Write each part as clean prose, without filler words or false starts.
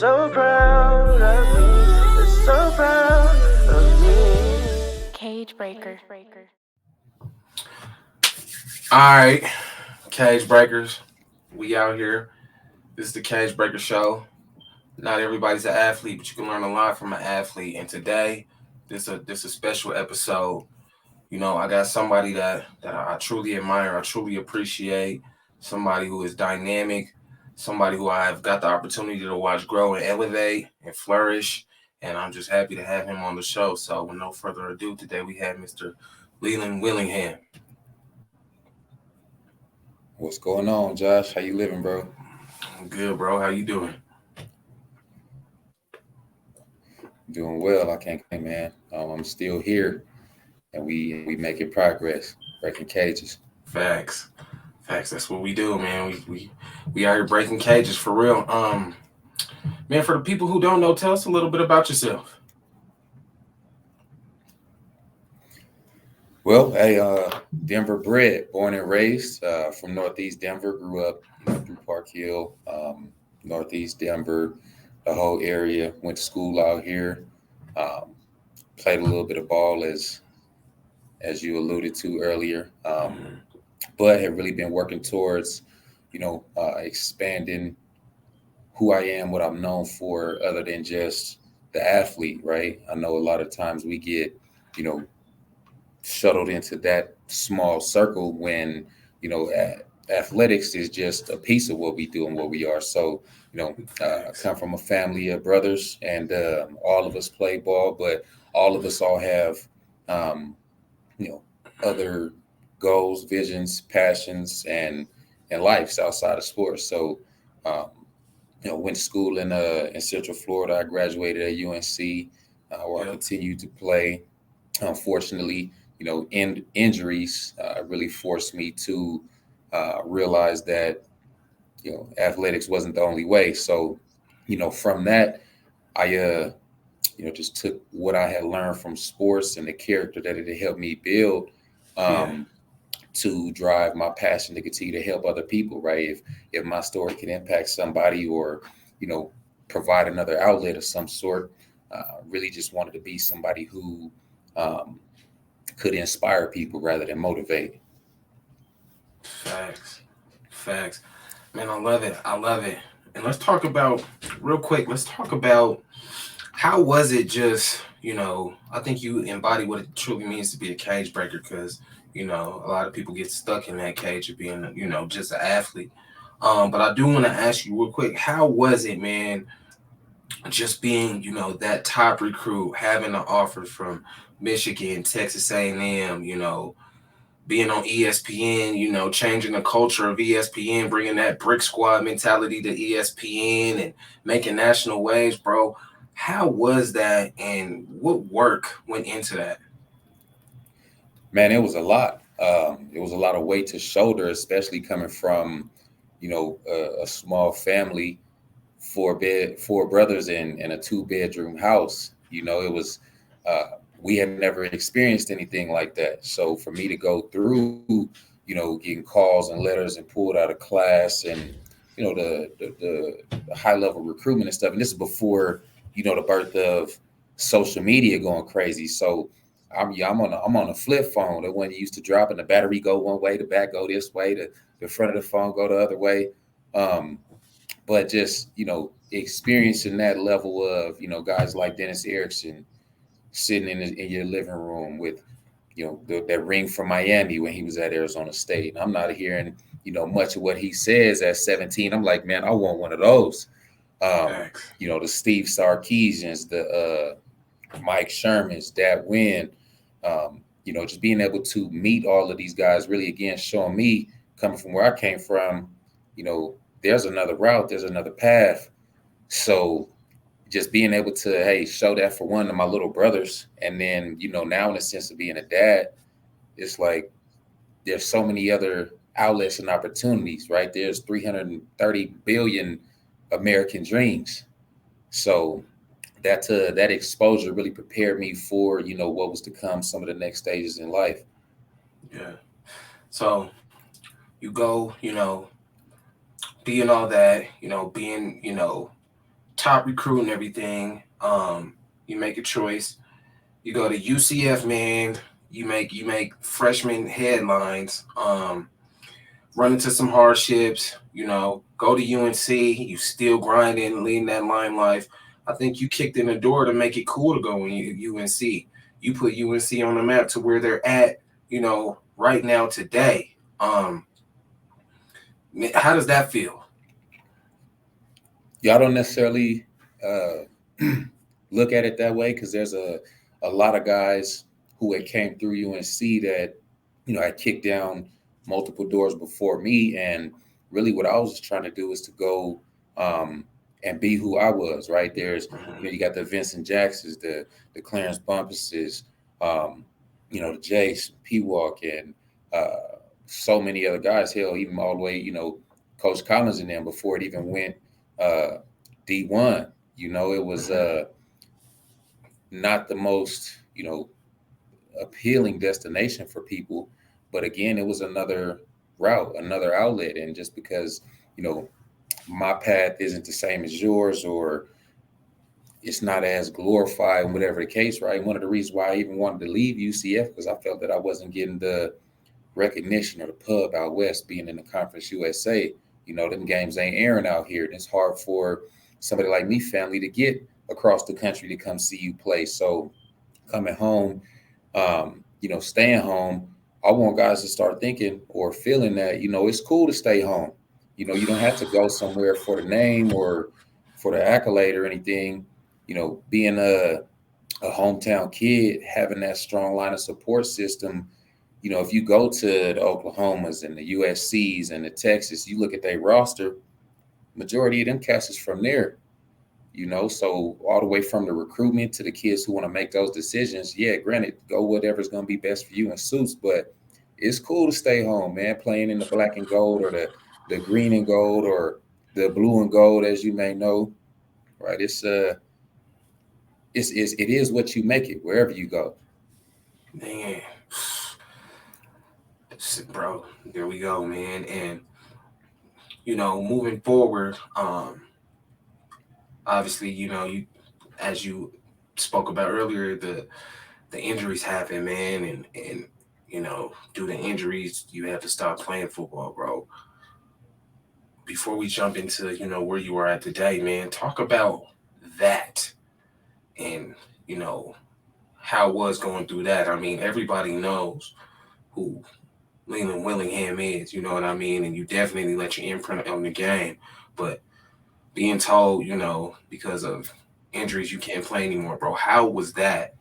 so proud of me. They're so proud of me. Cagebreaker. All right, Cagebreakers, we out here. This is the Cagebreaker Show. Not everybody's an athlete, but you can learn a lot from an athlete. And today, this a special episode. You know, I got somebody that I truly admire, I truly appreciate. Somebody who is dynamic, somebody who I've got the opportunity to watch grow and elevate and flourish. And I'm just happy to have him on the show. So, with no further ado, today we have Mr. Leilon Willingham. What's going on, Josh? How you living, bro? I'm good, bro. How you doing? Doing well. I can't complain, man. I'm still here, and we making progress, breaking cages. Facts. Facts. That's what we do, man. We out here breaking cages for real. Man, for the people who don't know, tell us a little bit about yourself. Well, Denver bred, born and raised from Northeast Denver. Grew up through Park Hill, Northeast Denver, the whole area. Went to school out here. Um, Played a little bit of ball as you alluded to earlier, but have really been working towards, expanding who I am, what I'm known for, other than just the athlete, right? I know a lot of times we get, you know, shuttled into that small circle when, athletics is just a piece of what we do and what we are. So, I come from a family of brothers, and all of us play ball, but all of us all have, um, you know, other goals, visions, passions, and lives outside of sports. So, um, went to school in Central Florida. I graduated at UNC, where I Yep. continued to play. Unfortunately, injuries really forced me to realize that athletics wasn't the only way. So, from that, I just took what I had learned from sports and the character that it had helped me build, Yeah. um, to drive my passion to continue to help other people. Right? If my story can impact somebody, or you know provide another outlet of some sort, really just wanted to be somebody who um, could inspire people rather than motivate. Facts. Facts. Man, I love it. I love it. And let's talk about real quick. Let's talk about how was it just, I think you embody what it truly means to be a cage breaker because, a lot of people get stuck in that cage of being, just an athlete. But I do want to ask you real quick, how was it, man, just being, that top recruit, having the offers from Michigan, Texas A&M, being on ESPN, changing the culture of ESPN, bringing that brick squad mentality to ESPN and making national waves, bro. How was that and what work went into that? Man, it was a lot. It was a lot of weight to shoulder, especially coming from, a small family, four brothers in a two-bedroom house. It was we had never experienced anything like that. So for me to go through, getting calls and letters and pulled out of class, and the high level recruitment and stuff. And this is before, the birth of social media going crazy. So I'm on a flip phone. The one you used to drop and the battery go one way, the back go this way, the front of the phone go the other way. Um, but just experiencing that level of guys like Dennis Erickson sitting in your living room with that ring from Miami when he was at Arizona State. And I'm not hearing much of what he says at 17. I'm like, man, I want one of those. Facts. The Steve Sarkeesians, the Mike Shermans, Dat Win, just being able to meet all of these guys, really again showing me, coming from where I came from, there's another route, there's another path. So just being able to, hey, show that for one of my little brothers, and then now in the sense of being a dad, it's like there's so many other outlets and opportunities, right? There's 330 billion American dreams. So that exposure really prepared me for what was to come, some of the next stages in life. Yeah. So you go, being all that, being, top recruit and everything. You make a choice. You go to UCF, man. You make freshman headlines. Run into some hardships. Go to UNC. You still grinding, leading that lime life. I think you kicked in the door to make it cool to go in UNC. You put UNC on the map to where they're at. Right now today. How does that feel? Y'all don't necessarily look at it that way because there's a lot of guys who had came through UNC that had kicked down multiple doors before me, and really what I was just trying to do is to go and be who I was. Right there's you got the Vincent Jacksons, the Clarence Bumpuses, the Jace P Walk, and so many other guys. Hell, even all the way Coach Collins and them before it even went D1. It was not the most appealing destination for people, but again, it was another route, another outlet. And just because my path isn't the same as yours, or it's not as glorified, whatever the case, right? One of the reasons why I even wanted to leave UCF because I felt that I wasn't getting the recognition or the pub out west, being in the Conference USA. Them games ain't airing out here, and it's hard for somebody like me, family, to get across the country to come see you play. So coming home, staying home, I want guys to start thinking or feeling that, it's cool to stay home. You don't have to go somewhere for the name or for the accolade or anything. Being a hometown kid, having that strong line of support system. If you go to the Oklahomas and the USCs and the Texas, you look at their roster, majority of them cats is from there. So all the way from the recruitment to the kids who want to make those decisions. Yeah, granted, go whatever's going to be best for you in suits, but it's cool to stay home, man, playing in the black and gold or the green and gold or the blue and gold, as you may know, right? It is what you make it wherever you go. Man, bro, there we go, man. And moving forward, obviously, you as you spoke about earlier, the injuries happen, man, and due to injuries, you have to stop playing football, bro. Before we jump into where you are at today, man, talk about that and how it was going through that. I mean, everybody knows who Leilon Willingham is, you know what I mean? And you definitely let your imprint on the game. But being told, because of injuries, you can't play anymore, bro. How was that?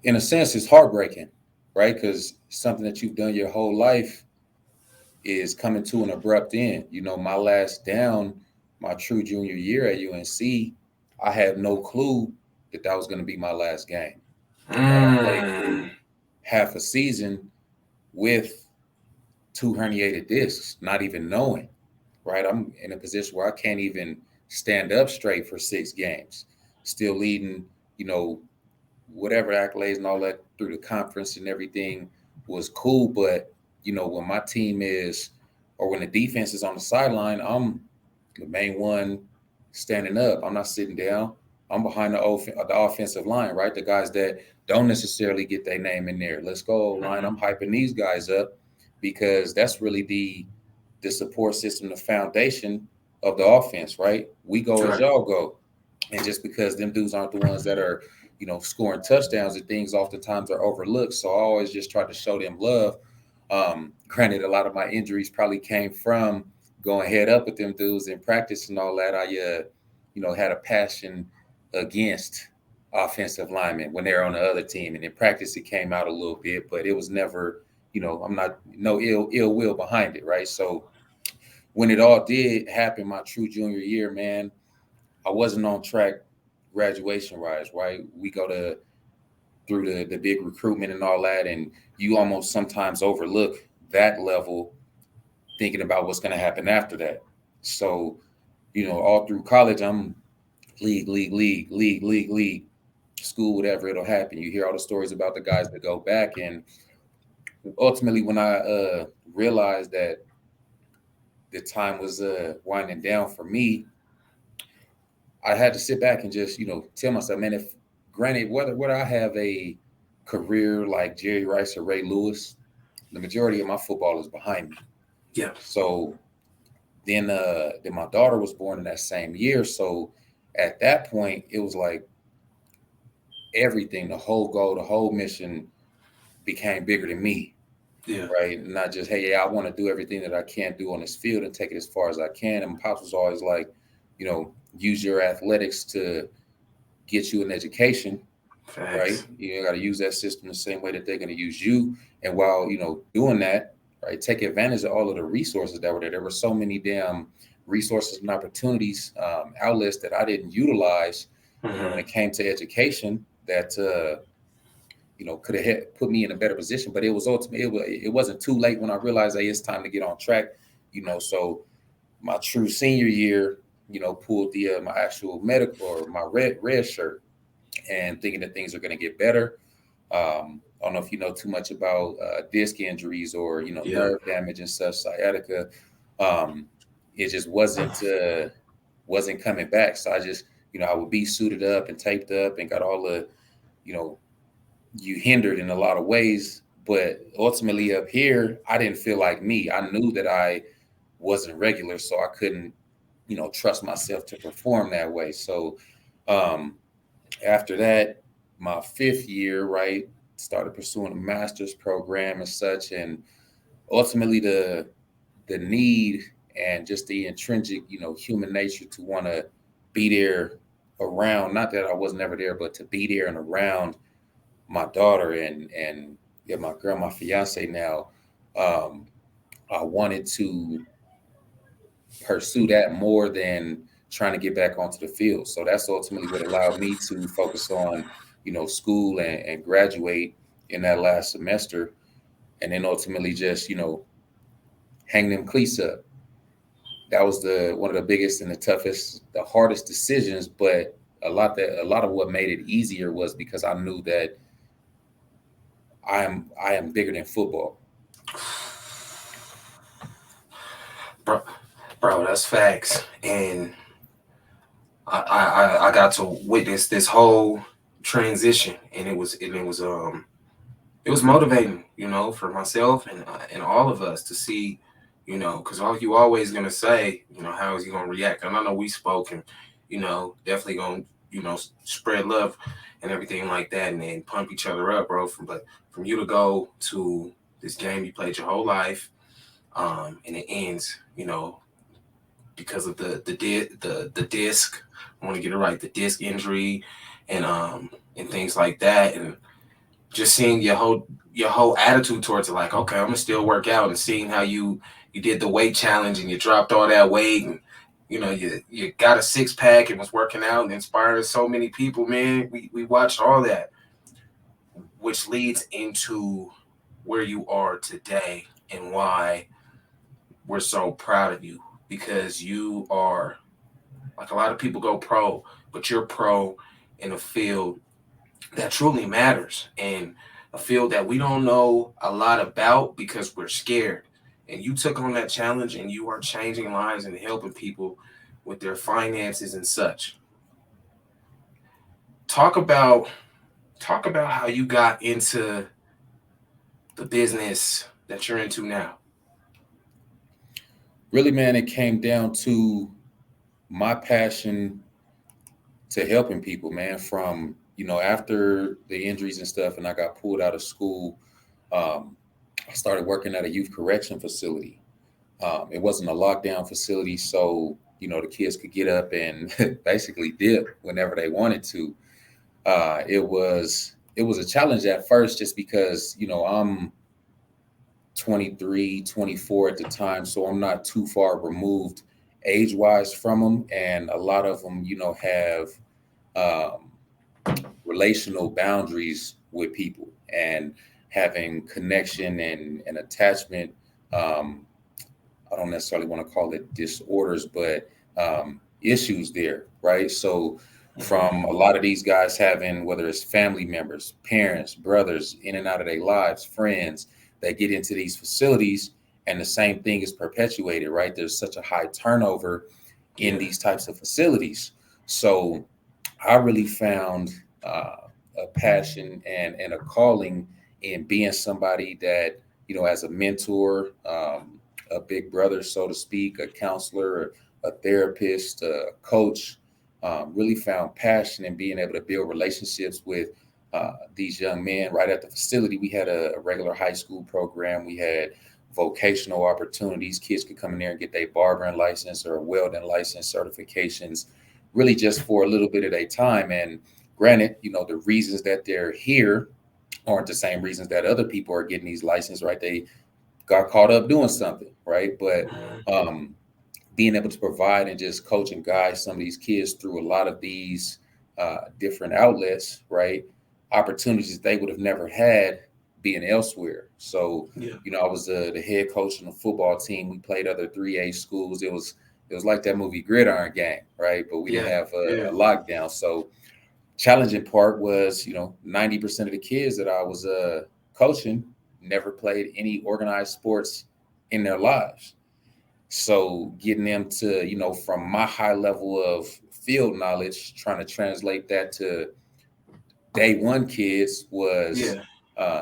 In a sense, it's heartbreaking, right? Because something that you've done your whole life is coming to an abrupt end. My last down, my true junior year at UNC, I had no clue that was going to be my last game. I played through half a season with 2 herniated discs, not even knowing, right? I'm in a position where I can't even stand up straight for 6 games, still leading, whatever accolades and all that through the conference and everything was cool. But, when my team is, or when the defense is on the sideline, I'm the main one standing up. I'm not sitting down. I'm behind the offensive line, right? The guys that don't necessarily get their name in there. Let's go, line. I'm hyping these guys up because that's really the support system, the foundation of the offense, right? We go as y'all go. And just because them dudes aren't the ones that are, scoring touchdowns and things oftentimes are overlooked. So I always just try to show them love. Granted, a lot of my injuries probably came from going head up with them dudes in practice and all that. I, had a passion against offensive linemen when they're on the other team. And in practice, it came out a little bit, but it was never, I'm not, no ill will behind it, right? So when it all did happen, my true junior year, man, I wasn't on track graduation-wise, right? We go through the big recruitment and all that, and you almost sometimes overlook that level thinking about what's going to happen after that. So, all through college, I'm league, school, whatever, it'll happen. You hear all the stories about the guys that go back, and ultimately when I realized that the time was winding down for me, I had to sit back and just, tell myself, man, if granted, whether I have a career like Jerry Rice or Ray Lewis, the majority of my football is behind me. Yeah. So then my daughter was born in that same year. So at that point, it was like everything, the whole goal, the whole mission became bigger than me. Yeah. Right. Not just, hey, yeah, I want to do everything that I can do on this field and take it as far as I can. And my pops was always like, use your athletics to get you an education. Facts. Right. You got to use that system the same way that they're going to use you. And while, doing that, right, take advantage of all of the resources that were there. There were so many damn resources and opportunities, outlets that I didn't utilize when it came to education that, could have put me in a better position. But it was ultimately, it wasn't too late when I realized, hey, it's time to get on track. So my true senior year, pulled my actual medical or my red shirt, and thinking that things are going to get better. I don't know if you know too much about disc injuries or nerve damage and such, sciatica. It just wasn't coming back. So I just I would be suited up and taped up and got all the you hindered in a lot of ways. But ultimately up here, I didn't feel like me. I knew that I wasn't regular, so I couldn't trust myself to perform that way. So after that, my fifth year, right, started pursuing a master's program and such, and ultimately the need and just the intrinsic, human nature to want to be there around, not that I was never there, but to be there and around my daughter and my girl, my fiance now. I wanted to pursue that more than trying to get back onto the field. So that's ultimately what allowed me to focus on, school and graduate in that last semester. And then ultimately just, hang them cleats up. That was one of the biggest and the toughest, the hardest decisions. But a lot of what made it easier was because I knew that I am bigger than football. Bro, that's facts. And I got to witness this whole transition, and it was motivating, for myself and all of us to see, because you always gonna say, how is he gonna react? And I know we spoke, and definitely gonna spread love and everything like that, and then pump each other up, bro. From you to go to this game you played your whole life, and it ends, because of the disc. I want to get it right, the disc injury, and things like that, and just seeing your whole attitude towards it, like, okay, I'm gonna still work out, and seeing how you did the weight challenge and you dropped all that weight, and you got a six pack and was working out and inspiring so many people, man. We watched all that, which leads into where you are today and why we're so proud of you, because you are, like, a lot of people go pro, but you're pro in a field that truly matters, and a field that we don't know a lot about because we're scared. And you took on that challenge, and you are changing lives and helping people with their finances and such. Talk about how you got into the business that you're into now. Really, man, it came down to my passion to helping people, man. From after the injuries and stuff, and I got pulled out of school, I started working at a youth correction facility. It wasn't a lockdown facility, so the kids could get up and basically dip whenever they wanted to. It was a challenge at first, just because I'm 23, 24 at the time, so I'm not too far removed age-wise from them, and a lot of them, have relational boundaries with people and having connection and attachment. I don't necessarily want to call it disorders, but issues there, right? So from a lot of these guys having, whether it's family members, parents, brothers, in and out of their lives, friends, that get into these facilities And the same thing is perpetuated, right? There's such a high turnover in Yeah. these types of facilities. So I really found a passion and a calling in being somebody that, as a mentor, a big brother, so to speak, a counselor, a therapist, a coach, really found passion in being able to build relationships with these young men right at the facility. We had a regular high school program. We had vocational opportunities. Kids could come in there and get their barbering license or welding license certifications, really just for a little bit of their time. And granted, the reasons that they're here aren't the same reasons that other people are getting these licenses, right? They got caught up doing something, right? But being able to provide and just coach and guide some of these kids through a lot of these different outlets, right? Opportunities they would have never had being elsewhere. So, Yeah. I was the head coach on the football team. We played other 3A schools. It was like that movie Gridiron Gang, right? But we didn't Yeah. have Yeah. a lockdown. So challenging part was, 90% of the kids that I was coaching never played any organized sports in their lives. So getting them to, from my high level of field knowledge, trying to translate that to day one kids was Yeah.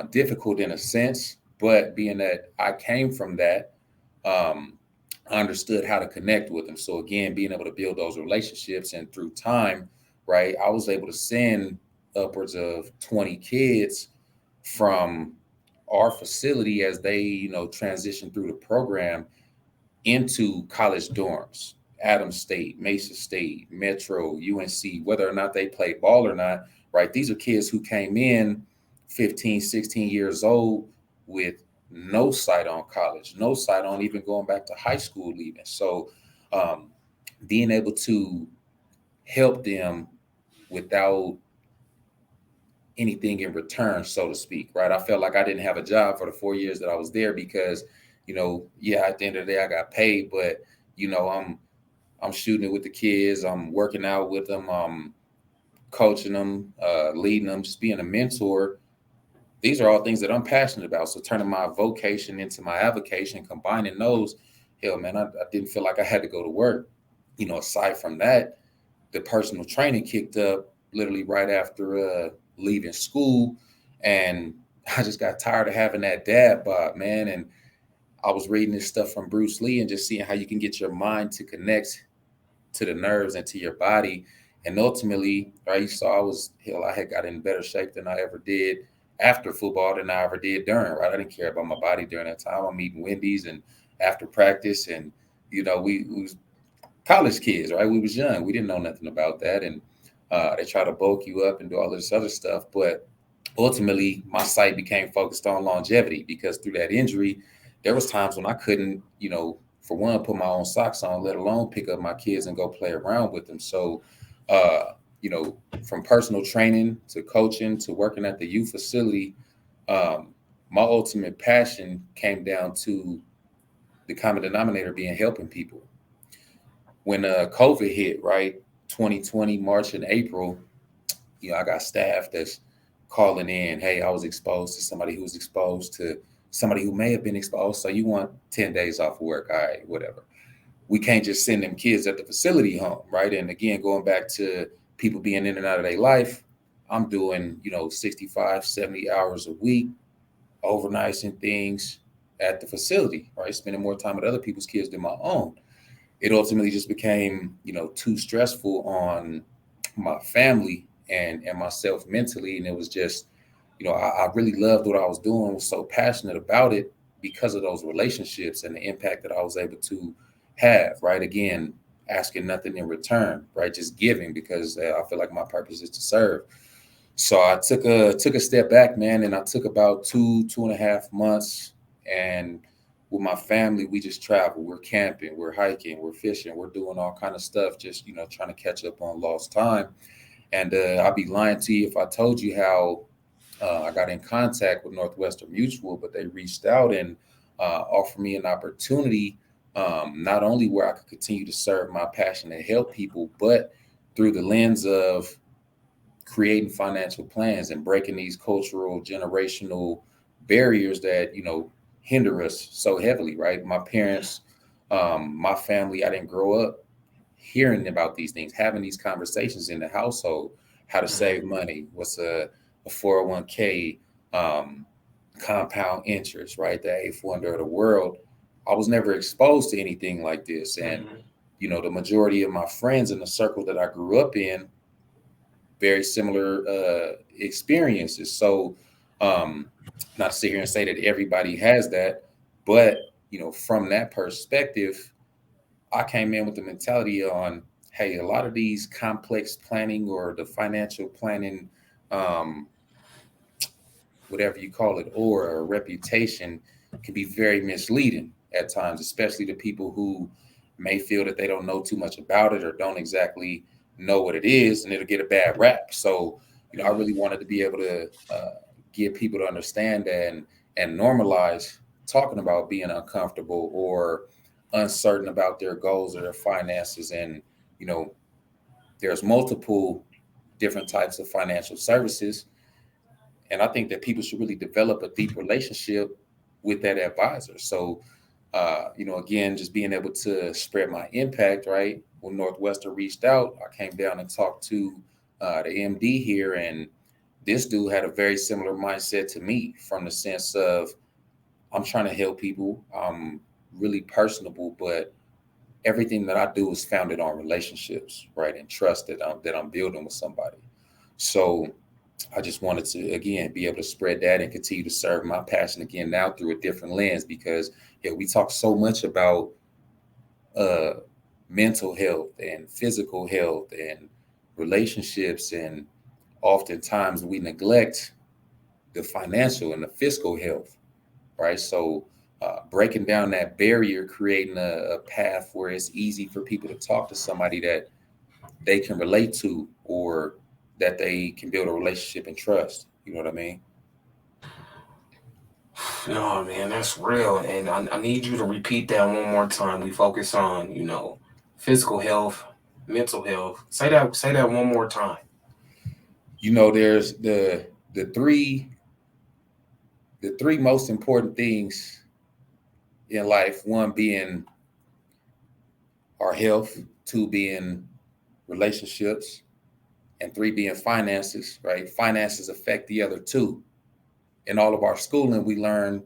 difficult in a sense. But being that I came from that, um, I understood how to connect with them. So again, being able to build those relationships, and through time, right, I was able to send upwards of 20 kids from our facility as they, transition through the program into college dorms, Adams State, Mesa State, Metro, UNC, whether or not they played ball or not, right? These are kids who came in 15, 16 years old with no sight on college, no sight on even going back to high school leaving. So um, being able to help them without anything in return, so to speak, right? I felt like I didn't have a job for the 4 years that I was there because, yeah, at the end of the day, I got paid, but I'm shooting it with the kids. I'm working out with them. I'm coaching them, leading them, just being a mentor. These are all things that I'm passionate about. So turning my vocation into my avocation, combining those, hell, man, I didn't feel like I had to go to work. Aside from that, the personal training kicked up literally right after leaving school. And I just got tired of having that dad bod, man. And I was reading this stuff from Bruce Lee and just seeing how you can get your mind to connect to the nerves and to your body. And ultimately, right, you saw I had got in better shape than I ever did after football than I ever did during, right? I didn't care about my body during that time. I'm eating Wendy's and after practice. And, we was college kids, right? We was young. We didn't know nothing about that. And they try to bulk you up and do all this other stuff. But ultimately, my sight became focused on longevity because through that injury, there was times when I couldn't, for one, put my own socks on, let alone pick up my kids and go play around with them. So, from personal training to coaching to working at the youth facility, my ultimate passion came down to the common denominator being helping people. When COVID hit, right, 2020, March and April, I got staff that's calling in, hey, I was exposed to somebody who was exposed to somebody who may have been exposed. So you want 10 days off of work. All right, whatever. We can't just send them kids at the facility home, right? And again, going back to people being in and out of their life, I'm doing, 65, 70 hours a week, overnights and things at the facility, right? Spending more time with other people's kids than my own. It ultimately just became, too stressful on my family and myself mentally. And it was just, I really loved what I was doing, was so passionate about it because of those relationships and the impact that I was able to have, right? Again, asking nothing in return, right? Just giving because I feel like my purpose is to serve. So I took a step back, man, and I took about 2.5 months, and with my family, we just travel. We're camping, we're hiking, we're fishing, we're doing all kind of stuff, just trying to catch up on lost time. And I'd be lying to you if I told you how I got in contact with Northwestern Mutual, but they reached out and offered me an opportunity, not only where I could continue to serve my passion and help people, but through the lens of creating financial plans and breaking these cultural generational barriers that hinder us so heavily, right? My parents, my family, I didn't grow up hearing about these things, having these conversations in the household, how to save money, what's a 401k, compound interest, right? The eighth wonder of the world. I was never exposed to anything like this. And, Mhm. the majority of my friends in the circle that I grew up in, very similar experiences. So, not to sit here and say that everybody has that, but, from that perspective, I came in with the mentality on, hey, a lot of these complex planning or the financial planning, um, whatever you call it, or a reputation can be very misleading at times, especially to people who may feel that they don't know too much about it or don't exactly know what it is, and it'll get a bad rap. So, I really wanted to be able to get people to understand that and normalize talking about being uncomfortable or uncertain about their goals or their finances. And, you know, there's multiple different types of financial services, and I think that people should really develop a deep relationship with that advisor. So, again, just being able to spread my impact, right? When Northwestern reached out, I came down and talked to the MD here, and this dude had a very similar mindset to me, from the sense of, I'm trying to help people. I'm really personable, but everything that I do is founded on relationships, right? And trust that I'm building with somebody. So I just wanted to, again, be able to spread that and continue to serve my passion again now through a different lens, because we talk so much about uh, mental health and physical health and relationships, and oftentimes we neglect the financial and the fiscal health, right? So breaking down that barrier, creating a path where it's easy for people to talk to somebody that they can relate to, or that they can build a relationship and trust. You know what I mean? No, man, that's real. And I need you to repeat that one more time. We focus on, physical health, mental health. Say that one more time. There's the three most important things in life. One being our health, two being relationships, and three being finances, right? Finances affect the other two. In all of our schooling, we learn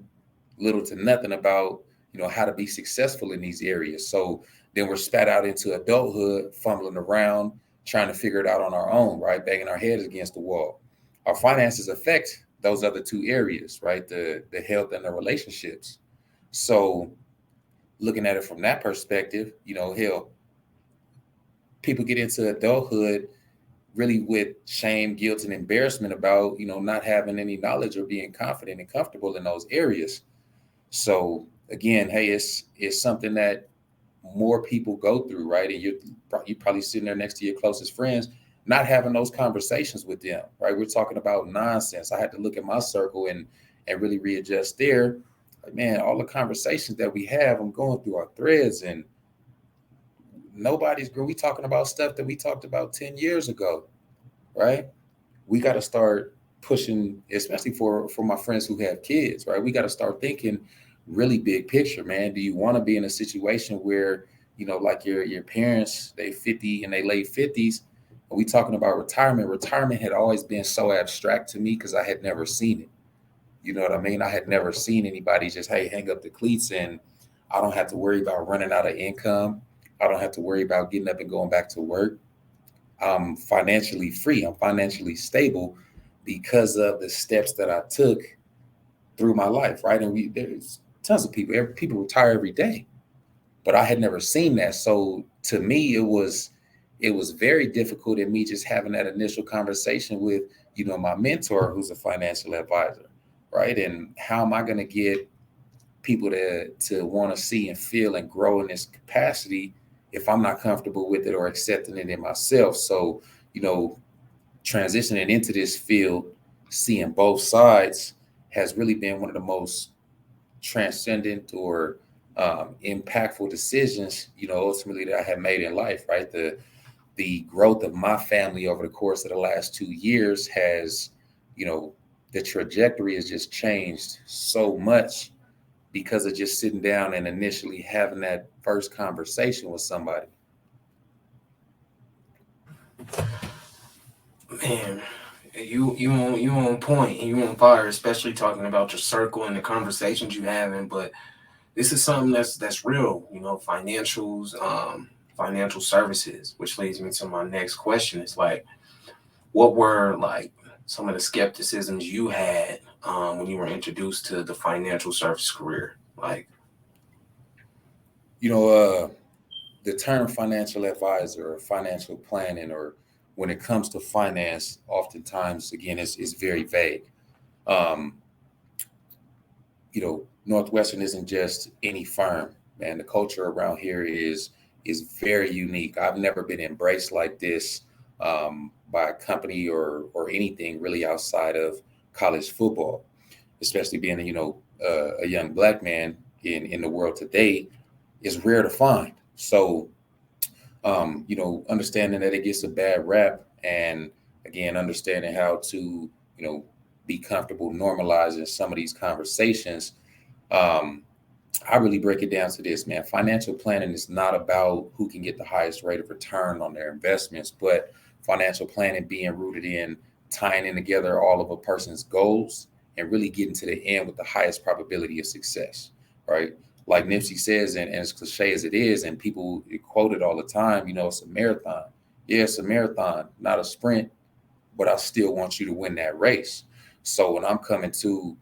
little to nothing about, how to be successful in these areas. So then we're spat out into adulthood, fumbling around, trying to figure it out on our own, right? Banging our heads against the wall. Our finances affect those other two areas, right? The health and the relationships. So looking at it from that perspective, hell, people get into adulthood really with shame, guilt, and embarrassment about, not having any knowledge or being confident and comfortable in those areas. So again, hey, it's something that more people go through, right? And you're probably sitting there next to your closest friends, not having those conversations with them, right? We're talking about nonsense. I had to look at my circle and really readjust there. Like, man, all the conversations that we have, I'm going through our threads, and we talking about stuff that we talked about 10 years ago, right? We got to start pushing, especially for my friends who have kids, right? We got to start thinking really big picture, man. Do you want to be in a situation where, like your parents, they 50 in their late 50s? Are we talking about retirement? Retirement had always been so abstract to me because I had never seen it. You know what I mean? I had never seen anybody just, hey, hang up the cleats and I don't have to worry about running out of income. I don't have to worry about getting up and going back to work. I'm financially free. I'm financially stable because of the steps that I took through my life, right? And there's tons of people retire every day, but I had never seen that. So to me, it was very difficult in me just having that initial conversation with, my mentor, who's a financial advisor, right? And how am I going to get people to want to see and feel and grow in this capacity if I'm not comfortable with it or accepting it in myself? So, transitioning into this field, seeing both sides has really been one of the most transcendent or impactful decisions, ultimately that I have made in life, right? The growth of my family over the course of the last 2 years has, the trajectory has just changed so much because of just sitting down and initially having that first conversation with somebody? Man, you on point and you on fire, especially talking about your circle and the conversations you having. But this is something that's real, financials, financial services, which leads me to my next question. It's like, what were like some of the skepticisms you had when you were introduced to the financial service career? Like, The term financial advisor or financial planning, or when it comes to finance, oftentimes, again, is very vague. Um, Northwestern isn't just any firm, man. The culture around here is very unique. I've never been embraced like this by a company or anything really outside of college football, especially being a young black man in the world today is rare to find. So understanding that it gets a bad rap, and again, understanding how to, be comfortable normalizing some of these conversations. Um, I really break it down to this, man. Financial planning is not about who can get the highest rate of return on their investments, but financial planning being rooted in tying in together all of a person's goals and really getting to the end with the highest probability of success, right? Like Nipsey says, and as cliche as it is, and people quote it all the time, it's a marathon. Yeah, it's a marathon, not a sprint, but I still want you to win that race. So when I'm coming to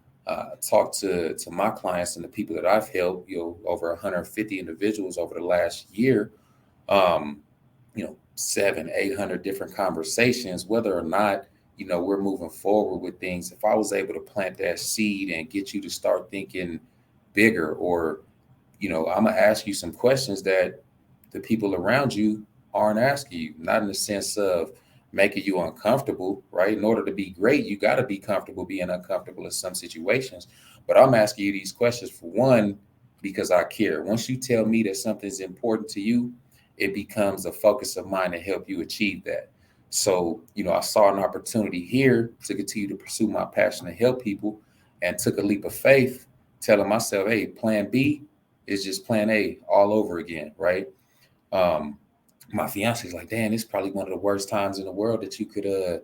talk to my clients and the people that I've helped, over 150 individuals over the last year, 700, 800 different conversations, whether or not, we're moving forward with things. If I was able to plant that seed and get you to start thinking bigger, or, I'm going to ask you some questions that the people around you aren't asking you, not in the sense of making you uncomfortable, right? In order to be great, you got to be comfortable being uncomfortable in some situations. But I'm asking you these questions for one, because I care. Once you tell me that something's important to you, it becomes a focus of mine to help you achieve that. So, I saw an opportunity here to continue to pursue my passion to help people, and took a leap of faith, telling myself, hey, plan B is just plan A all over again, right? My fiance is like, damn, it's probably one of the worst times in the world that you could,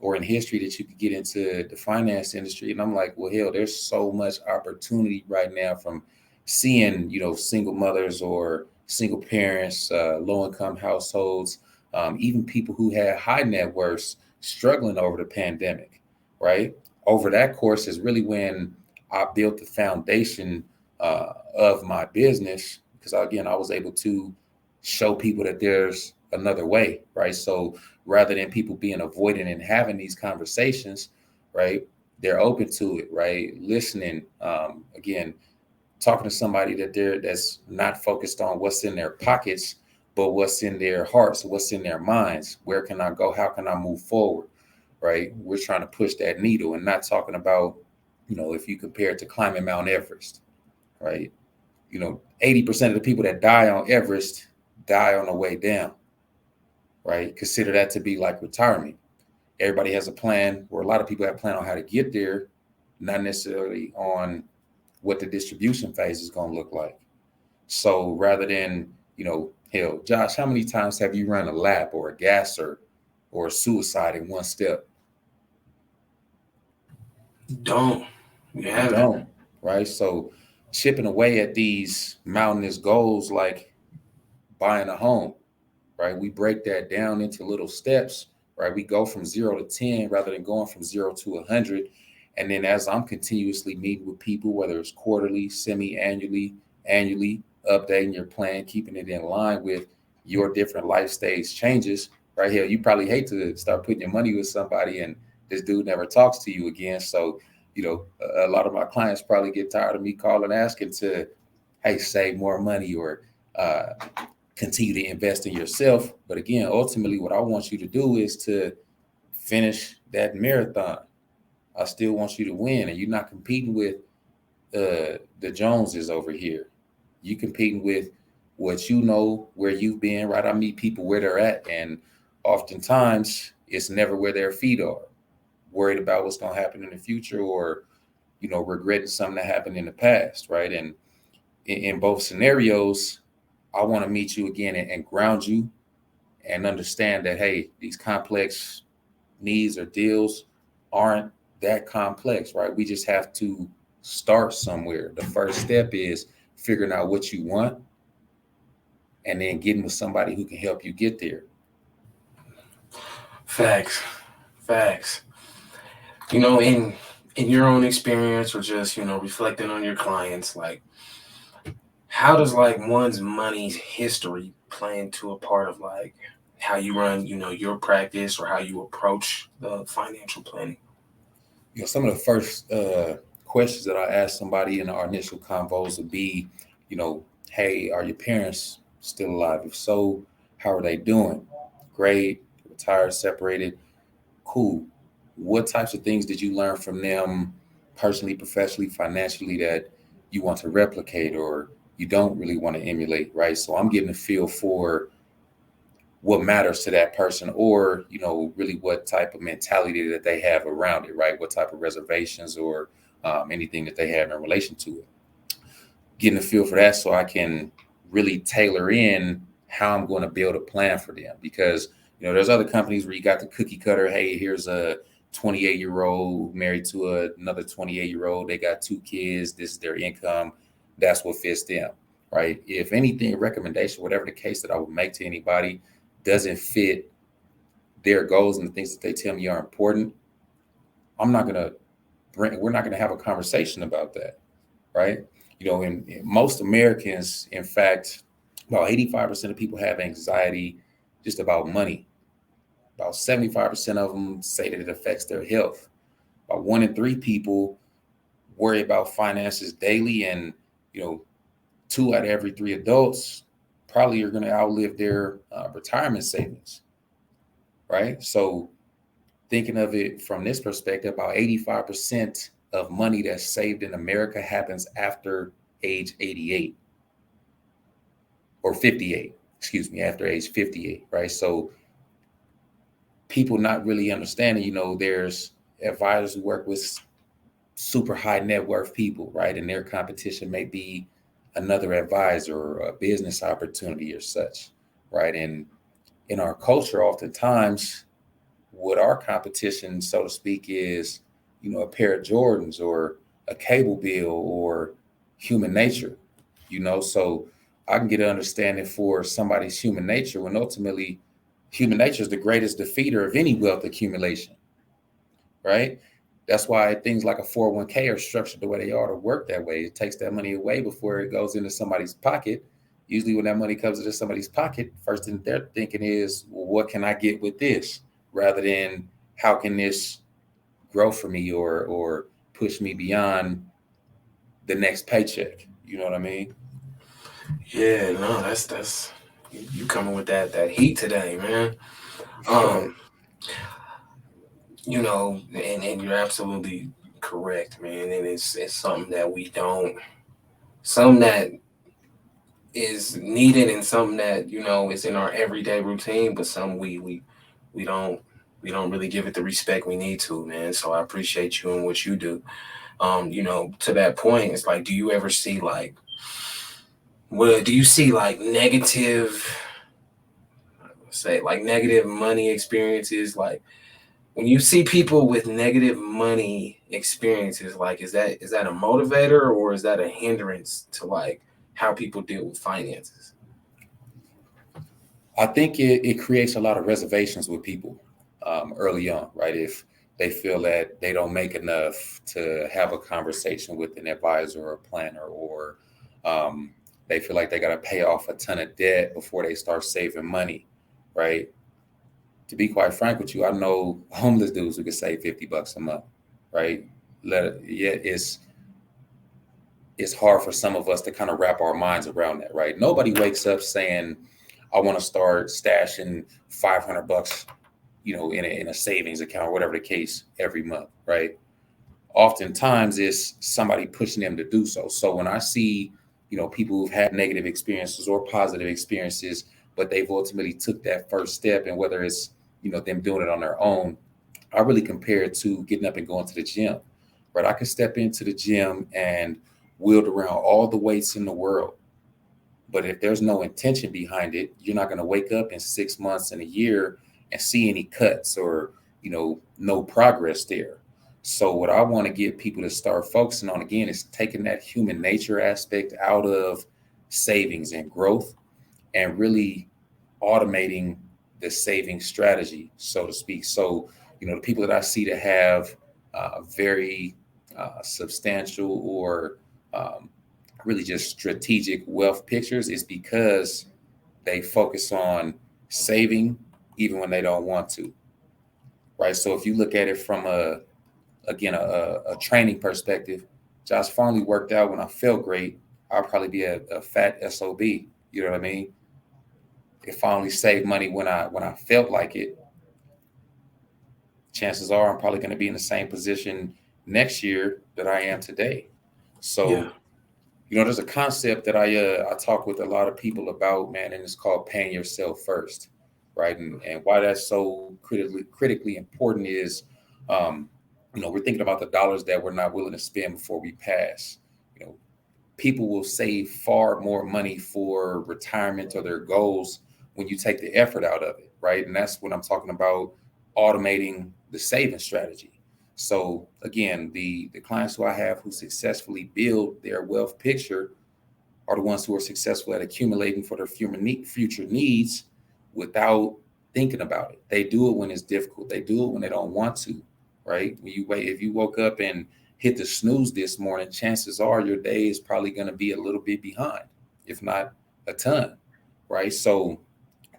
or in history that you could get into the finance industry. And I'm like, well, hell, there's so much opportunity right now, from seeing, single mothers or single parents, low income households, even people who had high net worths struggling over the pandemic, right? Over that course is really when I built the foundation of my business, because again, I was able to show people that there's another way, right? So rather than people being avoidant and having these conversations, right, they're open to it, right? Listening, again, talking to somebody that's not focused on what's in their pockets, but what's in their hearts, what's in their minds. Where can I go? How can I move forward, right? We're trying to push that needle, and not talking about, if you compare it to climbing Mount Everest, right? 80% of the people that die on Everest die on the way down, right? Consider that to be like retirement. Everybody has a plan, or a lot of people have a plan on how to get there, not necessarily on what the distribution phase is going to look like. So rather than, hell, Josh, how many times have you run a lap or a gasser or a suicide in one step? don't. You You haven't. don't, right? So chipping away at these mountainous goals, like buying a home, right? We break that down into little steps, right? We go from 0 to 10 rather than going from 0 to 100. And then as I'm continuously meeting with people, whether it's quarterly, semi-annually, annually, updating your plan, keeping it in line with your different life stage changes, right here, you probably hate to start putting your money with somebody and this dude never talks to you again. So, a lot of my clients probably get tired of me calling, asking to, hey, save more money, or continue to invest in yourself. But again, ultimately, what I want you to do is to finish that marathon. I still want you to win, and you're not competing with the Joneses over here. You competing with what where you've been, right? I meet people where they're at, and oftentimes it's never where their feet are. Worried about what's going to happen in the future, or regretting something that happened in the past, right? And in both scenarios, I want to meet you again and ground you and understand that, hey, these complex needs or deals aren't that complex, right? We just have to start somewhere. The first step is figuring out what you want and then getting with somebody who can help you get there. Facts, facts. In your own experience, or just reflecting on your clients, like how does like one's money's history play into a part of like how you run, your practice or how you approach the financial planning? Some of the first questions that I ask somebody in our initial convos would be, hey, are your parents still alive? If so, how are they doing? Great, retired, separated, cool. What types of things did you learn from them personally, professionally, financially that you want to replicate or you don't really want to emulate, right? So I'm getting a feel for what matters to that person, or really what type of mentality that they have around it, right? What type of reservations or anything that they have in relation to it. Getting a feel for that so I can really tailor in how I'm going to build a plan for them. Because there's other companies where you got the cookie cutter. Hey, here's a 28-year-old married to another 28-year-old. They got 2 kids. This is their income. That's what fits them, right? If anything, recommendation, whatever the case that I would make to anybody, doesn't fit their goals and the things that they tell me are important, we're not going to have a conversation about that, right? In most Americans, in fact, about 85% of people have anxiety just about money. About 75% of them say that it affects their health. About 1 in 3 people worry about finances daily, and 2 out of every 3 adults probably are going to outlive their retirement savings, right? So thinking of it from this perspective, about 85% of money that's saved in America happens after age 88 or 58, after age 58, right? So people not really understanding, there's advisors who work with super high net worth people, right? And their competition may be another advisor or a business opportunity or such, right? And in our culture, oftentimes, what our competition, so to speak, is, a pair of Jordans or a cable bill or human nature, so I can get an understanding for somebody's human nature when ultimately human nature is the greatest defeater of any wealth accumulation, right? That's why things like a 401k are structured the way they are to work that way. It takes that money away before it goes into somebody's pocket. Usually when that money comes into somebody's pocket, first thing they're thinking is, well, what can I get with this? Rather than how can this grow for me or push me beyond the next paycheck? You know what I mean? Yeah, no, that's you coming with that heat today, man. Um, and you're absolutely correct, man. And it's something that something that is needed, and something that is in our everyday routine, but some we don't we don't really give it the respect we need to, man. So I appreciate you and what you do. To that point, it's like, do you ever see like, do you see like negative money experiences? Like when you see people with negative money experiences, like is that a motivator or is that a hindrance to like how people deal with finances? I think it creates a lot of reservations with people early on, right? If they feel that they don't make enough to have a conversation with an advisor or a planner, or they feel like they got to pay off a ton of debt before they start saving money, right? To be quite frank with you, I know homeless dudes who can save $50 a month, right? It's hard for some of us to kind of wrap our minds around that, right? Nobody wakes up saying, I want to start stashing $500, in a savings account or whatever the case every month, right? Oftentimes it's somebody pushing them to do so. So when I see, people who've had negative experiences or positive experiences, but they've ultimately took that first step, and whether it's, them doing it on their own, I really compare it to getting up and going to the gym, right? I could step into the gym and wield around all the weights in the world. But if there's no intention behind it, you're not going to wake up in 6 months and a year and see any cuts or, no progress there. So what I want to get people to start focusing on again is taking that human nature aspect out of savings and growth and really automating the saving strategy, so to speak. So, the people that I see that have very substantial or really just strategic wealth pictures is because they focus on saving even when they don't want to, right? So if you look at it from a training perspective, Josh Farley worked out when I felt great. I'll probably be a fat SOB. You know what I mean? If I only saved money when I felt like it, chances are I'm probably going to be in the same position next year that I am today. Yeah. So, there's a concept that I talk with a lot of people about, man, and it's called paying yourself first, right? And why that's so critically important is, we're thinking about the dollars that we're not willing to spend before we pass. You know, People will save far more money for retirement or their goals when you take the effort out of it, right? And that's what I'm talking about, automating the saving strategy. So again, the clients who I have who successfully build their wealth picture are the ones who are successful at accumulating for their future needs without thinking about it. They do it when it's difficult. They do it when they don't want to, right? If you woke up and hit the snooze this morning, chances are your day is probably going to be a little bit behind, if not a ton, right? So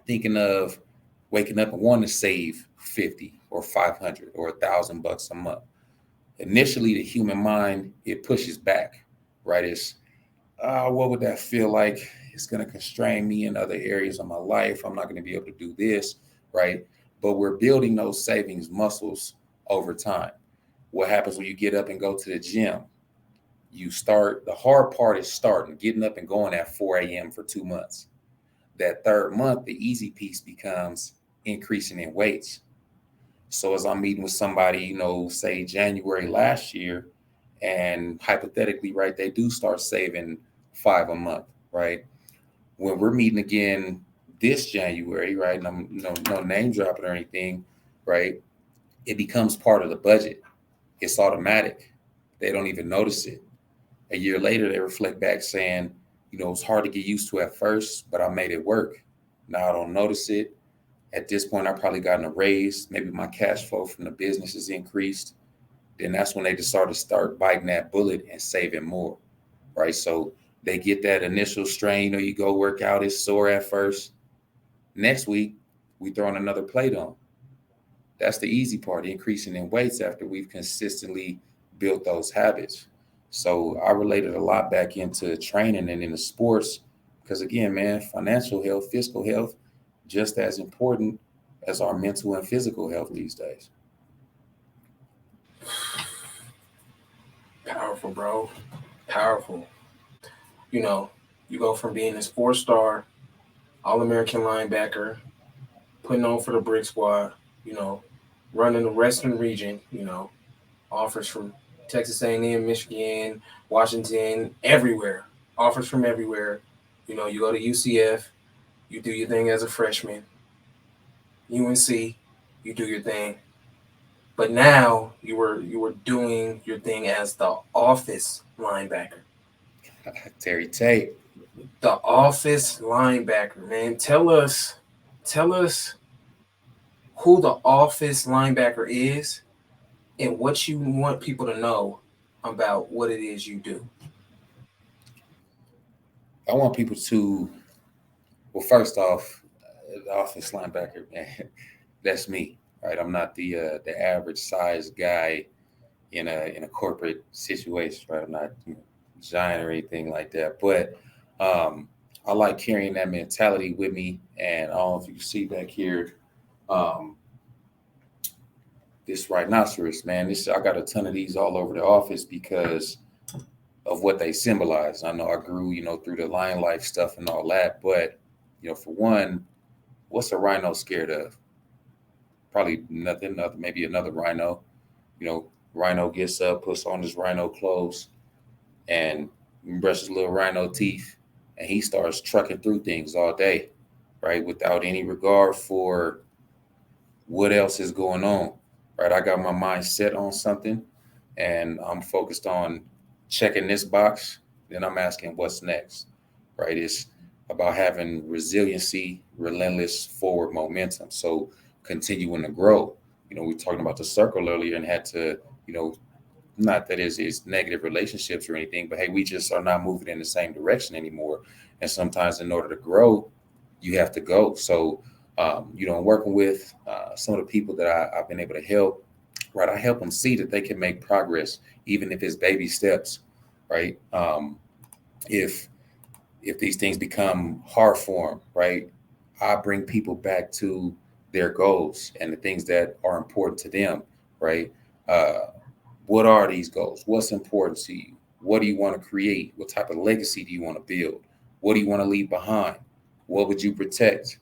thinking of waking up and wanting to save 50 or 500 or $1,000 a month. Initially, the human mind, it pushes back, right? It's, what would that feel like? It's going to constrain me in other areas of my life. I'm not going to be able to do this, right? But we're building those savings muscles over time. What happens when you get up and go to the gym? The hard part is getting up and going at 4 a.m. for 2 months. That third month, the easy piece becomes increasing in weights. So as I'm meeting with somebody, say January last year, and hypothetically, right, they do start saving $5 a month, right? When we're meeting again this January, right, and I'm no name dropping or anything, right, it becomes part of the budget. It's automatic. They don't even notice it. A year later, they reflect back saying, it's hard to get used to at first, but I made it work. Now I don't notice it. At this point, I've probably gotten a raise. Maybe my cash flow from the business has increased. Then that's when they just start biting that bullet and saving more, right? So they get that initial strain, you go work out, it's sore at first. Next week, we throw in another plate on. That's the easy part, increasing in weights after we've consistently built those habits. So I related a lot back into training and into sports because, again, man, financial health, physical health, just as important as our mental and physical health these days. Powerful, bro. Powerful. You go from being this 4-star All-American linebacker, putting on for the Brick Squad, running the Western region, offers from Texas A&M, Michigan, Washington, everywhere. Offers from everywhere. You go to UCF, you do your thing as a freshman. UNC, you do your thing. But now you were doing your thing as the office linebacker. Terry Tate. The office linebacker, man. Tell us who the office linebacker is and what you want people to know about what it is you do. I want people to, well, first off, the office linebacker, man, that's me, right? I'm not the average size guy in a corporate situation, right? I'm not giant or anything like that, but I like carrying that mentality with me. And I don't know if you can see back here, this rhinoceros, man. I got a ton of these all over the office because of what they symbolize. I know I grew, through the lion life stuff and all that, but for one, what's a rhino scared of? Probably nothing, maybe another rhino. Rhino gets up, puts on his Rhino clothes, and brushes little Rhino teeth, and he starts trucking through things all day, right? Without any regard for what else is going on, right? I got my mind set on something, and I'm focused on checking this box. Then I'm asking what's next, right? It's about having resiliency, relentless forward momentum. So continuing to grow. You know, we were talking about the circle earlier and had to, you know, not that it's negative relationships or anything, but hey, we just are not moving in the same direction anymore. And sometimes in order to grow, you have to go. So, you know, working with some of the people that I've been able to help, right? I help them see that they can make progress, even if it's baby steps, right? If these things become hard for them, right? I bring people back to their goals and the things that are important to them, right? Uh, what are these goals? What's important to you? What do you want to create? What type of legacy do you want to build? What do you want to leave behind? What would you protect?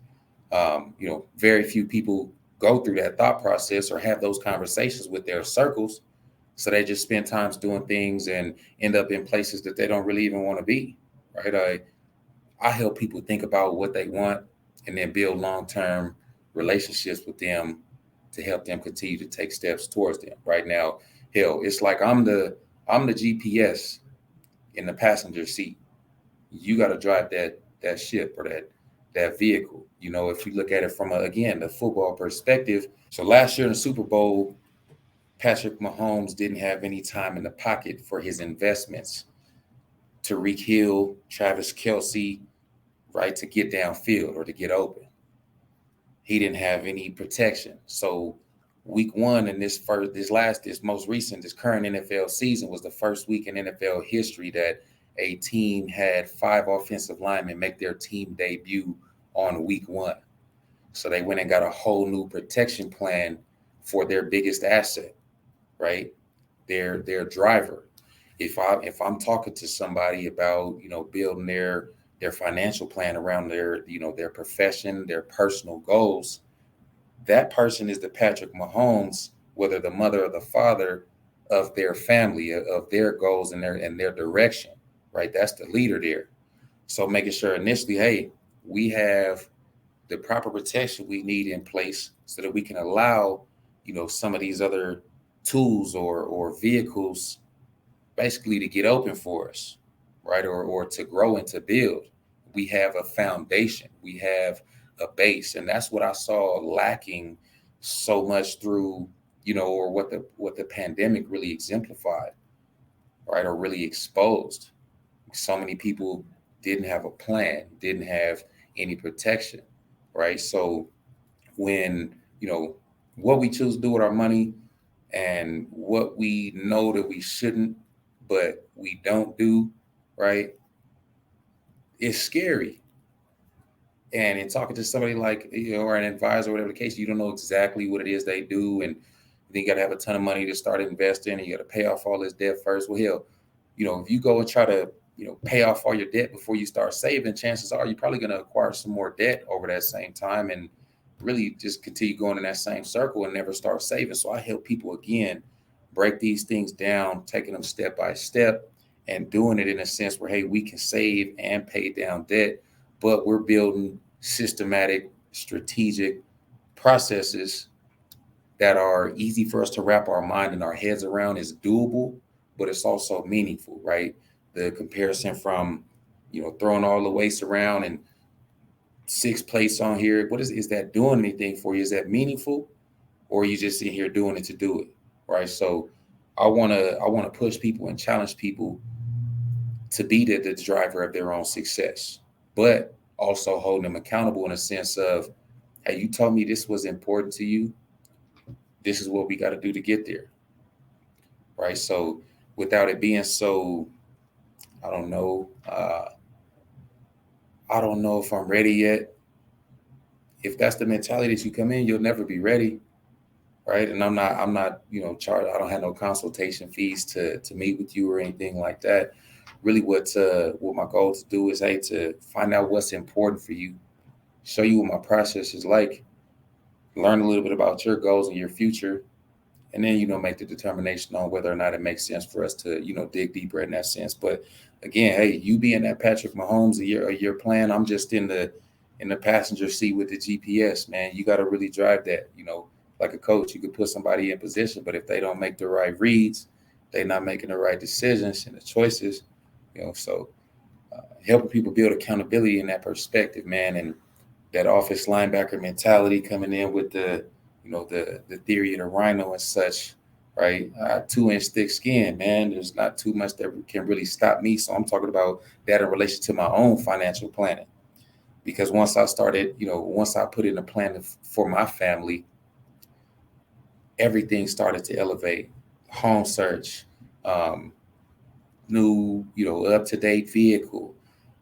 You know, very few people go through that thought process or have those conversations with their circles. So they just spend times doing things and end up in places that they don't really even want to be, right? I help people think about what they want and then build long-term relationships with them to help them continue to take steps towards them. Right now, hell, it's like I'm the GPS in the passenger seat. You got to drive that ship or that vehicle. You know, if you look at it from again the football perspective. So last year in the Super Bowl, Patrick Mahomes didn't have any time in the pocket for his investments. Tyreek Hill, Travis Kelce, right, to get downfield or to get open. He didn't have any protection. So week one in this most recent, this current NFL season was the first week in NFL history that a team had 5 offensive linemen make their team debut on week one. So they went and got a whole new protection plan for their biggest asset, right? Their driver. If I'm talking to somebody about, you know, building their financial plan around their, you know, their profession, their personal goals, that person is the Patrick Mahomes, whether the mother or the father of their family, of their goals and their direction, right? That's the leader there. So making sure initially, hey, we have the proper protection we need in place so that we can allow, you know, some of these other tools or vehicles basically to get open for us, right? Or to grow and to build. We have a foundation, we have a base. And that's what I saw lacking so much through, you know, or what the pandemic really exemplified, right? Or really exposed. So many people didn't have a plan, didn't have any protection, right? So when, you know, what we choose to do with our money and what we know that we shouldn't, but we don't do, right? It's scary. And in talking to somebody like, you know, or an advisor, or whatever the case, you don't know exactly what it is they do. And then you got to have a ton of money to start investing and you got to pay off all this debt first. Well, hell, you know, if you go and try to, you know, pay off all your debt before you start saving, chances are you're probably going to acquire some more debt over that same time and really just continue going in that same circle and never start saving. So I help people, again, break these things down, taking them step by step and doing it in a sense where, hey, we can save and pay down debt, but we're building systematic, strategic processes that are easy for us to wrap our mind and our heads around. Is doable, but it's also meaningful, right? The comparison from, you know, throwing all the weights around and 6 plates on here. What is that doing anything for you? Is that meaningful? Or are you just sitting here doing it to do it? Right. So I wanna push people and challenge people to be the driver of their own success, but also hold them accountable in a sense of, hey, you told me this was important to you. This is what we got to do to get there. Right. So without it being so, I don't know. I don't know if I'm ready yet. If that's the mentality that you come in, you'll never be ready. Right. And I'm not, you know, charged. I don't have no consultation fees to meet with you or anything like that. Really what my goal to do is, hey, to find out what's important for you, show you what my process is like, learn a little bit about your goals and your future, and then make the determination on whether or not it makes sense for us to dig deeper in that sense. But again, hey, you being that Patrick Mahomes a year plan, I'm just in the passenger seat with the GPS, man. You got to really drive that. Like a coach, you could put somebody in position, but if they don't make the right reads, they're not making the right decisions and the choices. So helping people build accountability in that perspective, man, and that office linebacker mentality coming in with the theory of the rhino and such, right? 2-inch thick skin, man. There's not too much that can really stop me. So I'm talking about that in relation to my own financial planning, because once I started, once I put in a plan for my family, everything started to elevate. Home search, new, up-to-date vehicle.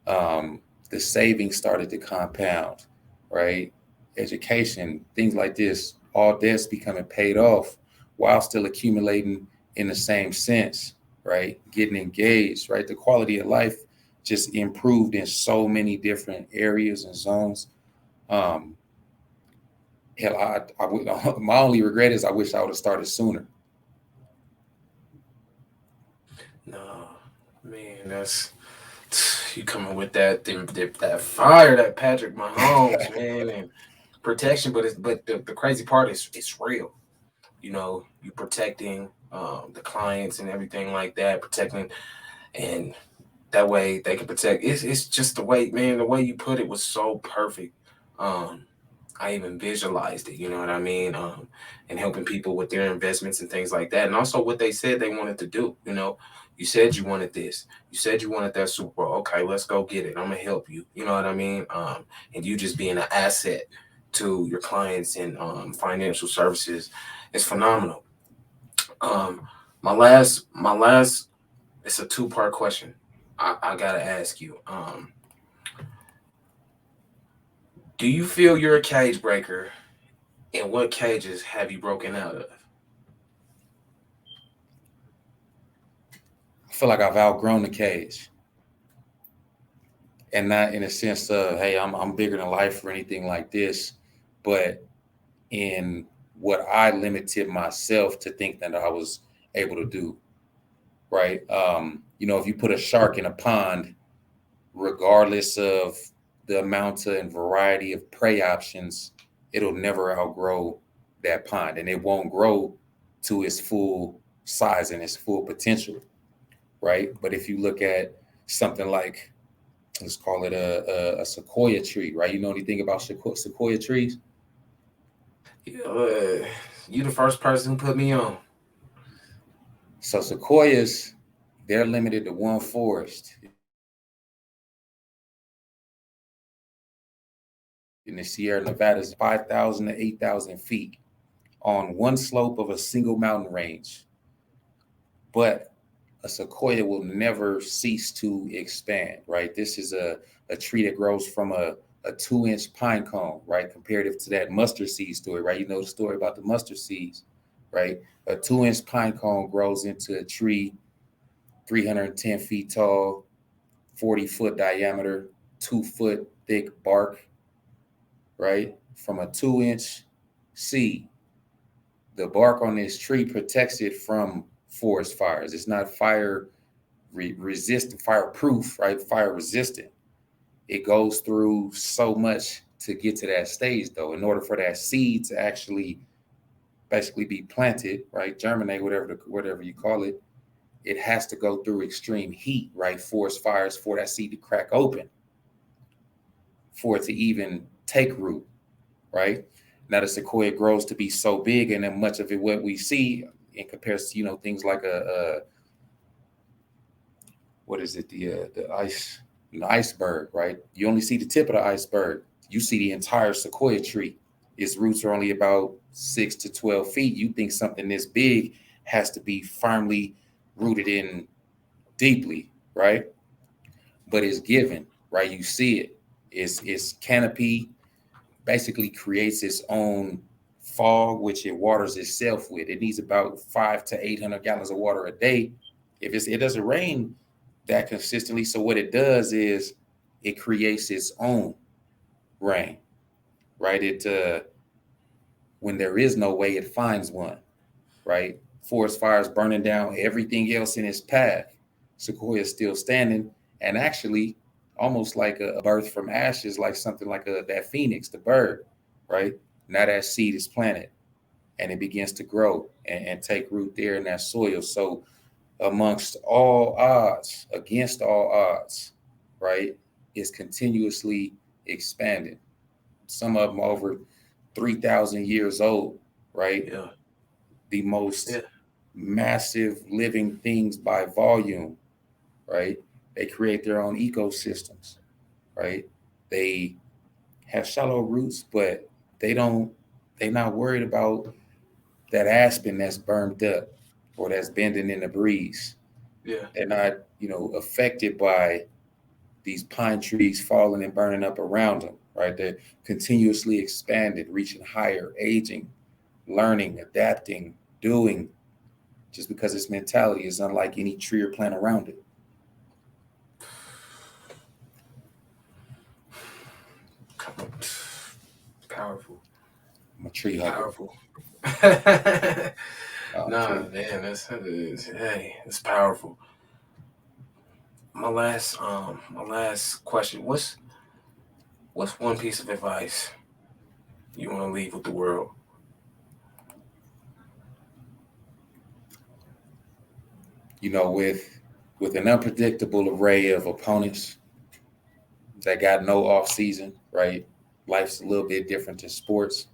The savings started to compound, right? Education, things like this, all debts becoming paid off while still accumulating in the same sense, right? Getting engaged, right? The quality of life just improved in so many different areas and zones. Hell, my only regret is I wish I would have started sooner. No, man, that's you coming with that fire, that Patrick Mahomes, man, and protection. But the crazy part is it's real. You protecting the clients and everything like that, protecting, and that way they can protect. It's just the way, man. The way you put it was so perfect. Um, I even visualized it. You know what I mean? And helping people with their investments and things like that, and also what they said they wanted to do. You said you wanted this. You said you wanted that Super Bowl. Okay, let's go get it. I'm gonna help you. You know what I mean? And you just being an asset to your clients and financial services is phenomenal. Um, my last, it's a two-part question. I gotta ask you. Do you feel you're a cage breaker, and what cages have you broken out of? I feel like I've outgrown the cage, and not in a sense of, hey, I'm bigger than life or anything like this, but in what I limited myself to think that I was able to do, right? If you put a shark in a pond, regardless of the amount and variety of prey options, it'll never outgrow that pond, and it won't grow to its full size and its full potential, right? But if you look at something like, let's call it a sequoia tree, right? You know anything about sequoia trees? Yeah, you the first person who put me on. So sequoias, they're limited to one forest in the Sierra Nevadas, 5,000 to 8,000 feet on one slope of a single mountain range. But a sequoia will never cease to expand, right? This is a tree that grows from a 2-inch pine cone, right? Comparative to that mustard seed story, right? You know the story about the mustard seeds, right? A 2-inch pine cone grows into a tree 310 feet tall, 40-foot diameter, 2-foot thick bark, right? From a 2-inch seed. The bark on this tree protects it from forest fires. It's not fire resistant, fireproof, right? Fire resistant. It goes through so much to get to that stage, though. In order for that seed to actually basically be planted, right, germinate, whatever you call it, it has to go through extreme heat, right? Forest fires for that seed to crack open, for it to even take root, right? Now the sequoia grows to be so big, and then much of it, what we see in comparison to, things like what is it, the iceberg, right? You only see the tip of the iceberg. You see the entire sequoia tree. Its roots are only about 6 to 12 feet. You think something this big has to be firmly rooted in deeply, right? But it's given, right? You see it. Its canopy basically creates its own fog, which it waters itself with. It needs about 500 to 800 gallons of water a day. It doesn't rain that consistently, so what it does is it creates its own rain, right? When there is no way, it finds one. right? Forest fires burning down everything else in its path. Sequoia is still standing, and actually almost like a birth from ashes, like something like that phoenix, the bird, right? Now that seed is planted and it begins to grow and take root there in that soil. So amongst all odds, against all odds, right, is continuously expanding. Some of them over 3,000 years old, right? Yeah. The most Yeah. massive living things by volume, right? They create their own ecosystems, right? They have shallow roots, but they're not worried about that aspen that's burned up or that's bending in the breeze. Yeah. They're not, affected by these pine trees falling and burning up around them, right? They're continuously expanded, reaching higher, aging, learning, adapting, doing, just because its mentality is unlike any tree or plant around it. Powerful. I'm a tree hugger. Powerful. I'm Nah, true. man, it's powerful. My last question. What's one piece of advice you want to leave with the world? With an unpredictable array of opponents that got no off season, right? Life's a little bit different than sports.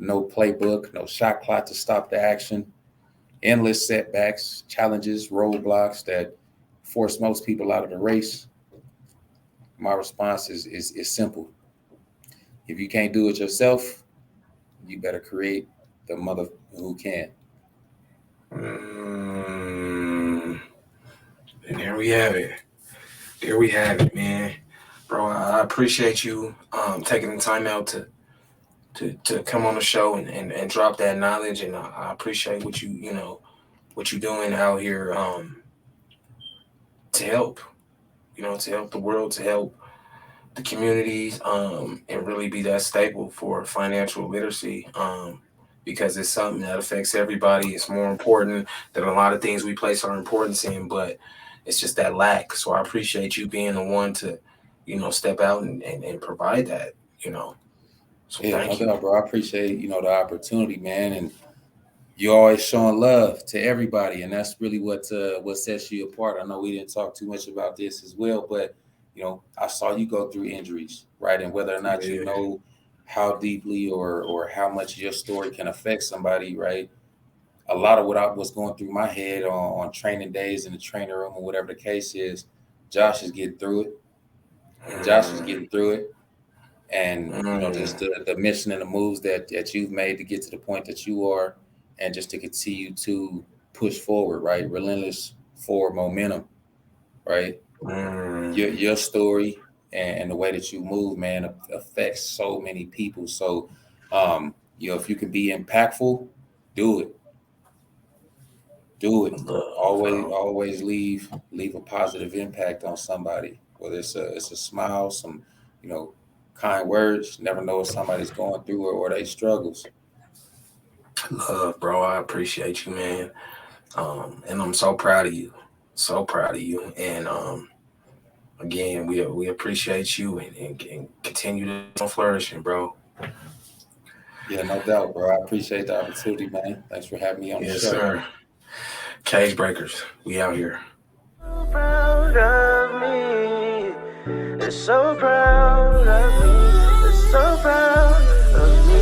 No playbook, no shot clock to stop the action. Endless setbacks, challenges, roadblocks that force most people out of the race. My response is simple. If you can't do it yourself, you better create the mother who can. And there we have it. There we have it, man. Bro, I appreciate you taking the time out to come on the show and drop that knowledge, and I appreciate what you're doing out here to help, to help the world, to help the communities, and really be that staple for financial literacy, because it's something that affects everybody. It's more important than a lot of things we place our importance in, but it's just that lack. So I appreciate you being the one to, step out and provide that, So Yeah, thank no you. doubt, bro. I appreciate, the opportunity, man. And you're always showing love to everybody. And that's really what sets you apart. I know we didn't talk too much about this as well, but, I saw you go through injuries, right? And whether or not you Yeah. know how deeply or how much your story can affect somebody, right? A lot of what I was going through my head on training days in the training room or whatever the case is, Josh is getting through it. Josh is getting through it. And just the mission and the moves that you've made to get to the point that you are, and just to continue to push forward, right? Relentless forward momentum, right? Your story and the way that you move, man, affects so many people. So, if you can be impactful, do it. Do it. Always leave a positive impact on somebody. Whether it's a smile, some kind words. Never know what somebody's going through or they struggles. Love, bro. I appreciate you, man. And I'm so proud of you. So proud of you. And again, we appreciate you and continue to flourishing, bro. Yeah, no doubt, bro. I appreciate the opportunity, man. Thanks for having me on the Yes, show. sir. Cagebreakers, we out here. So proud of me. It's so proud of me. It's so proud of me.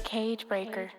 Cagebreaker.